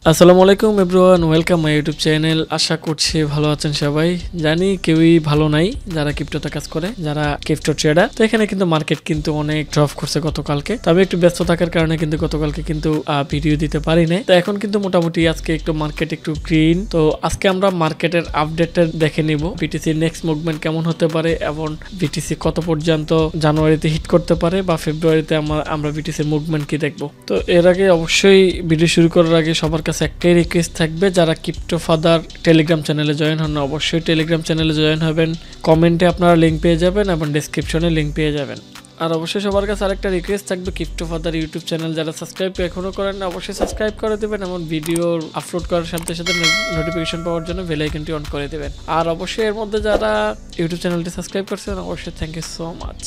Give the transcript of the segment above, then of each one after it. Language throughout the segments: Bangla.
আসসালামু আলাইকুম everyone, welcome my YouTube channel. আশা করছি ভালো আছেন সবাই। জানি কেউই ভালো নাই যারা ক্রিপ্টোতে কাজ করে, যারা ক্রিপ্টো ট্রেডার। তো এখানে কিন্তু মার্কেট কিন্তু অনেক ড্রপ করছে গতকালকে। তবে একটু ব্যস্ত থাকার কারণে কিন্তু গতকালকে কিন্তু ভিডিও দিতে পারি নাই। তো এখন কিন্তু মোটামুটি আজকে একটু মার্কেট একটু গ্রিন। তো আজকে আমরা মার্কেটের আপডেটটা দেখে নিব, বিটিসি নেক্সট মুভমেন্ট কেমন হতে পারে এবং বিটিসি কত পর্যন্ত জানুয়ারিতে হিট করতে পারে বা ফেব্রুয়ারিতে আমরা বিটিসির মুভমেন্ট কি দেখবো। তো এর আগে অবশ্যই ভিডিও শুরু করার আগে সবার কাছে একটাই রিকোয়েস্ট থাকবে, যারা ক্রিপ্টো ফাদার টেলিগ্রাম চ্যানেলে জয়েন হন অবশ্যই টেলিগ্রাম চ্যানেলে জয়েন হবেন। কমেন্টে আপনারা লিঙ্ক পেয়ে যাবেন এবং ডেসক্রিপশনে লিঙ্ক পেয়ে যাবেন। আর অবশ্যই সবার কাছে আরেকটা রিকোয়েস্ট থাকবে, ক্রিপ্টো ফাদার ইউটিউব চ্যানেল যারা সাবস্ক্রাইব এখনো করেন না অবশ্যই সাবস্ক্রাইব করে দেবেন এবং ভিডিও আপলোড করার সাথে সাথে নোটিফিকেশন পাওয়ার জন্য বেল আইকনটি অন করে দেবেন। আর অবশ্যই এর মধ্যে যারা ইউটিউব চ্যানেলটি সাবস্ক্রাইব করছেন অবশ্যই থ্যাংক ইউ সো মাচ।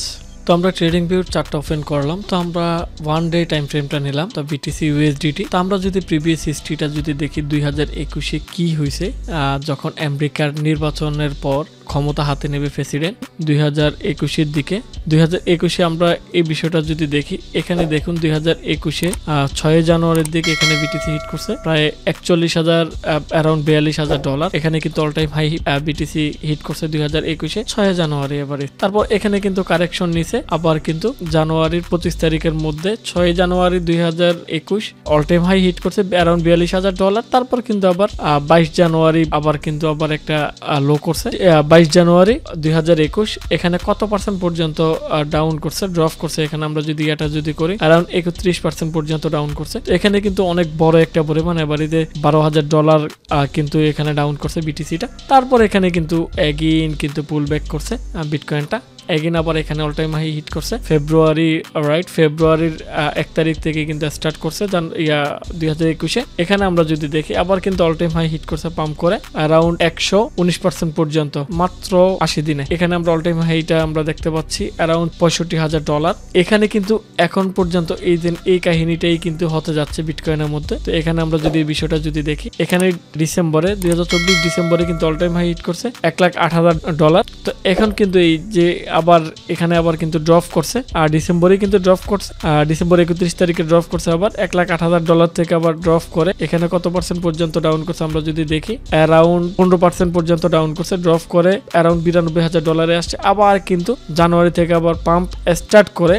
তো আমরা ট্রেডিং ভিউর চার্টটা ওপেন করলাম। তো আমরা ওয়ান ডে টাইম ফ্রেমটা নিলাম, তো বিটিসি ইউএসডিটি। তো আমরা যদি প্রিভিয়াস হিস্ট্রিটা যদি দেখি 2021-এ কি হয়েছে, যখন আমেরিকার নির্বাচনের পর ক্ষমতা হাতে নেবে প্রেসিডেন্ট 2021-এর দিকে। 2021-এ আমরা এই বিষয়টা যদি দেখি, এখানে দেখুন 2021-এ 6 জানুয়ারির দিকে এখানে বিটিসি হিট করছে প্রায় 41,000 অ্যারাউন্ড $42,000। এখানে কিন্তু all time high BTC hit করছে 2021-এ 6 জানুয়ারি এবারে। তারপর এখানে কিন্তু কারেকশন নিছে, আবার কিন্তু জানুয়ারির 25 তারিখের মধ্যে 6 জানুয়ারি 2021 অল টাইম হাই হিট করছে অ্যারাউন্ড $42,000। তারপর কিন্তু আবার 22 জানুয়ারি আবার কিন্তু আবার একটা লো করছে 22 জানুয়ারি 2021। এখানে কত পার্সেন্ট পর্যন্ত ডাউন করছে, ড্রপ করছে। এখানে আমরা যদি এটা যদি করি অ্যারাউন্ড 31% পর্যন্ত ডাউন করছে। এখানে কিন্তু অনেক বড় একটা পরিমাণ, এবারে $12,000 কিন্তু এখানে ডাউন করছে বিটিসিটা। তারপর এখানে কিন্তু এগেইন কিন্তু পুল ব্যাক করছে বিটকয়েনটা। এগেইন আবার এখানে অল টাইম হাই হিট করছে ফেব্রুয়ারির 1 তারিখ থেকে কিন্তু স্টার্ট করছে 2021-এ। এখানে আমরা যদি দেখি আবার কিন্তু অল টাইম হাই হিট করছে পাম্প করে অ্যারাউন্ড 119% পর্যন্ত মাত্র 80 দিনে। এখানে আমরা অল টাইম হাইটা আমরা দেখতে পাচ্ছি অ্যারাউন্ড $65,000। এখানে কিন্তু এখন পর্যন্ত এই কাহিনীটাই কিন্তু হতে যাচ্ছে বিটকয়েনের মধ্যে। তো এখানে আমরা যদি এই বিষয়টা যদি দেখি, এখানে 2024 ডিসেম্বরে কিন্তু অল টাইম হাই হিট করছে $108,000। তো এখন কিন্তু এই যে আবার এখানে আবার কিন্তু ড্রপ করছে, আর ডিসেম্বরে কিন্তু ড্রপ করছে, ডিসেম্বর 31 তারিখে ড্রপ করছে আবার $108,000 থেকে আবার ড্রপ করে এখানে কত পার্সেন্ট পর্যন্ত ডাউন করছে আমরা যদি দেখি অ্যারাউন্ড 15% পর্যন্ত ডাউন করছে, ড্রপ করে অ্যারাউন্ড $92,000 আসছে। আবার কিন্তু জানুয়ারি থেকে আবার পাম্প স্টার্ট করে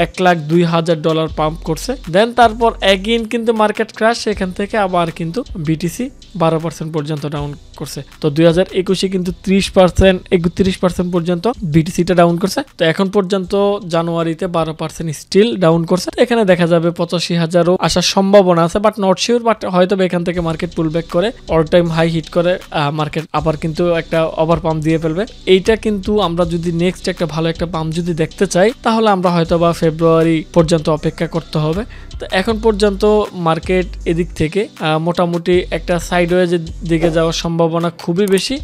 $102,000 পাম্প করছে। দেন তারপর এগেইন কিন্তু মার্কেট ক্র্যাশ, এখান থেকে আবার কিন্তু বিটিসি 12% পর্যন্ত ডাউন করছে। তো 2021-এ কিন্তু 31% পর্যন্ত বিটিসিটা ডাউন করছে। তো এখন পর্যন্ত জানুয়ারিতে 12% স্টিল ডাউন করছে। এখানে দেখা যাবে 85,000ও আসার সম্ভাবনা আছে, বাট নট শিওর। বাট হয়তো এখান থেকে মার্কেট পুল ব্যাক করে অল টাইম হাই হিট করে মার্কেট আবার কিন্তু একটা ওভার পাম্প দিয়ে ফেলবে। এইটা কিন্তু আমরা যদি নেক্সট একটা ভালো একটা পাম্প যদি দেখতে চাই, তাহলে আমরা হয়তো বা ফেব্রুয়ারি পর্যন্ত অপেক্ষা করতে হবে। তো এখন পর্যন্ত মার্কেট এদিক থেকে মোটামুটি একটা সাইডওয়েজের দিকে যাওয়ার সম্ভাবনা খুবই বেশি।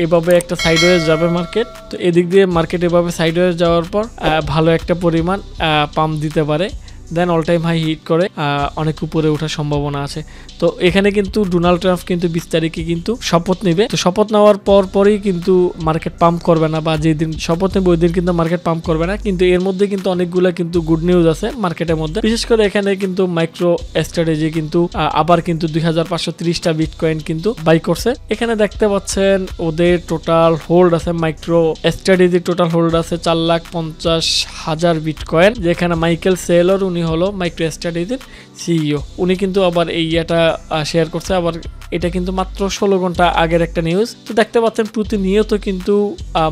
এভাবে একটা সাইডওয়েজ যাবে মার্কেট। তো এদিক দিয়ে মার্কেট এভাবে সাইডওয়েজ যাওয়ার পর ভালো একটা পরিমাণ পাম্প দিতে পারে, দেন অল টাইম হাই হিট করে অনেক উপরে ওঠার সম্ভাবনা আছে। তো এখানে কিন্তু ডোনাল্ড ট্রাম্প কিন্তু 20 তারিখে কিন্তু শপথ নেবে। তো শপথ নেওয়ার পরই কিন্তু মার্কেট পাম্প করবে না, বা যেদিন শপথ নেবে ওই দিন কিন্তু মার্কেট পাম্প করবে না। কিন্তু এর মধ্যে কিন্তু অনেকগুলো কিন্তু গুড নিউজ আছে মার্কেটের মধ্যে। বিশেষ করে এখানে কিন্তু মাইক্রো স্ট্র্যাটেজি কিন্তু আবার কিন্তু 2,530টা বিটকয়েন কিন্তু বাই করছে। এখানে দেখতে পাচ্ছেন ওদের টোটাল হোল্ড আছে, মাইক্রো স্ট্র্যাটেজি টোটাল হোল্ড আছে 4,50,000 বিটকয়েন। যেখানে মাইকেল সেলর উনি হলো মাইক্রো স্ট্র্যাটেজির সিইও, উনি কিন্তু আবার এই ইয়েটা শেয়ার করছে। আবার এটা কিন্তু মাত্র 16 ঘন্টা আগের একটা নিউজ। তো দেখতে পাচ্ছেন প্রতিনিয়ত কিন্তু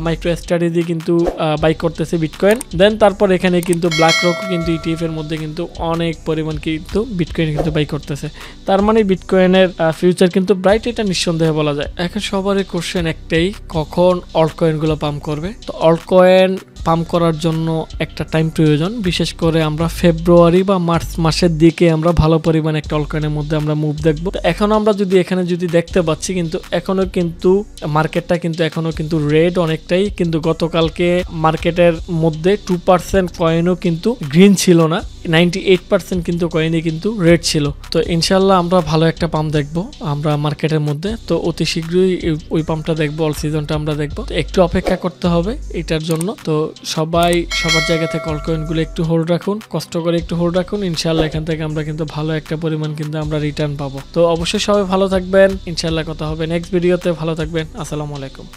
মাইক্রো স্ট্র্যাটেজি কিন্তু বাই করতেছে বিটকয়েন। দেন তারপর এখানে কিন্তু ব্ল্যাক রক কিন্তু ইটিএফ এর মধ্যে কিন্তু অনেক পরিমাণ কিন্তু বিটকয়েন কিন্তু বাই করতেছে। তার মানে বিটকয়েনের ফিউচার কিন্তু ব্রাইট, এটা নিঃসন্দেহে বলা যায়। এখন সবারই কোশ্চেন একটাই, কখন অল্ট কয়েন গুলো পাম্প করবে। তো অল্ট কয়েন পাম্প করার জন্য একটা টাইম প্রয়োজন। বিশেষ করে আমরা ফেব্রুয়ারি বা মার্চ মাসের দিকে আমরা ভালো পরিমাণ একটা অলকয়েনের মধ্যে আমরা মুভ দেখবো। তো এখন আমরা যদি এখানে যদি দেখতে পাচ্ছি কিন্তু এখনো কিন্তু মার্কেটটা কিন্তু এখনো কিন্তু রেড অনেকটাই, কিন্তু গতকালকে মার্কেটের মধ্যে 2% কয়েনও কিন্তু গ্রিন ছিল না, 98% কিন্তু কয়েনই কিন্তু রেড ছিল। তো ইনশাল্লাহ আমরা ভালো একটা পাম্প দেখবো আমরা মার্কেটের মধ্যে। তো অতি শীঘ্রই ওই পাম্পটা দেখবো, অল সিজনটা আমরা দেখবো। তো একটু অপেক্ষা করতে হবে এটার জন্য। তো সবাই সবার জায়গা থেকে অল কয়েনগুলো একটু হোল্ড রাখুন, কষ্ট করে একটু হোল্ড রাখুন। ইনশাল্লাহ এখান থেকে আমরা কিন্তু ভালো একটা পরিমাণ কিন্তু আমরা রিটার্ন পাবো। তো অবশ্যই সবাই ভালো থাকবেন, ইনশাল্লাহ কথা হবে নেক্সট ভিডিওতে। ভালো থাকবেন, আসসালামু আলাইকুম।